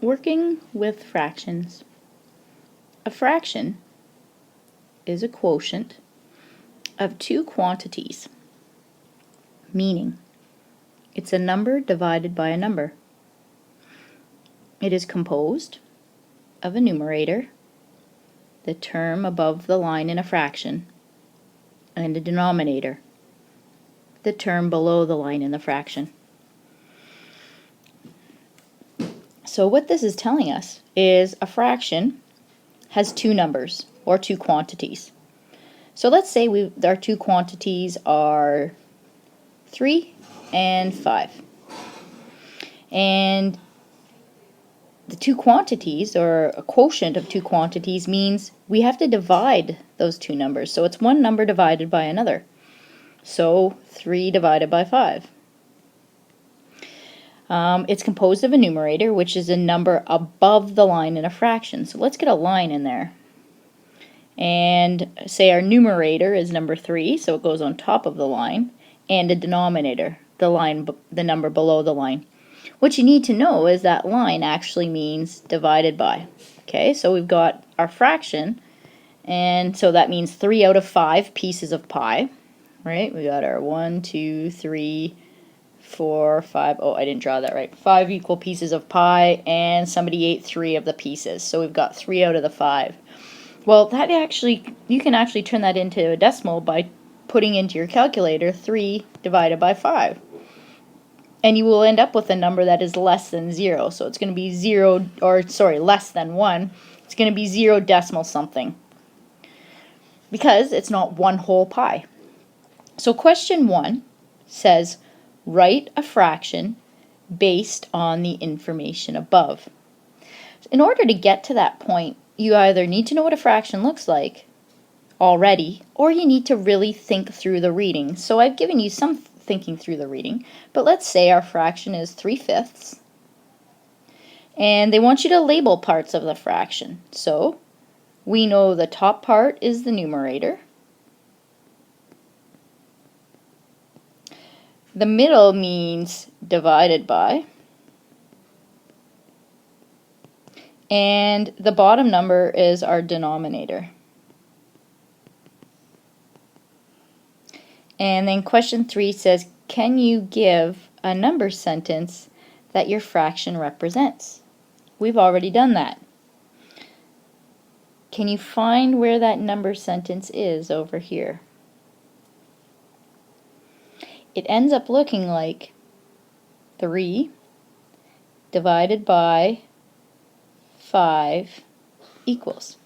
Working with fractions. A fraction is a quotient of two quantities, meaning it's a number divided by a number. It is composed of a numerator, the term above the line in a fraction, and a denominator, the term below the line in the fraction. So what this is telling us is a fraction has two numbers or two quantities. So let's say our two quantities are 3 and 5. And the two quantities, or a quotient of two quantities, means we have to divide those two numbers. So it's one number divided by another. So 3 divided by 5. It's composed of a numerator, which is a number above the line in a fraction. So let's get a line in there. And say our numerator is number 3, so it goes on top of the line, and a denominator, the number below the line. What you need to know is that line actually means divided by. Okay, so we've got our fraction, and so that means 3 out of 5 pieces of pie, right? We got our 1, 2, 3, 4, 5, oh, I didn't draw that right. 5 equal pieces of pie, and somebody ate 3 of the pieces, so we've got 3 out of the 5. Well, you can actually turn that into a decimal by putting into your calculator 3 divided by 5. And you will end up with a number that is less than 0. So it's going to be less than 1. It's going to be 0 decimal something, because it's not one whole pie. So question 1 says, write a fraction based on the information above. In order to get to that point, you either need to know what a fraction looks like already, or you need to really think through the reading. So I've given you some thinking through the reading, but let's say our fraction is 3/5, and they want you to label parts of the fraction. So we know the top part is the numerator, the middle means divided by, and the bottom number is our denominator. And then question 3 says, can you give a number sentence that your fraction represents? We've already done that. Can you find where that number sentence is over here? It ends up looking like 3 divided by 5 equals.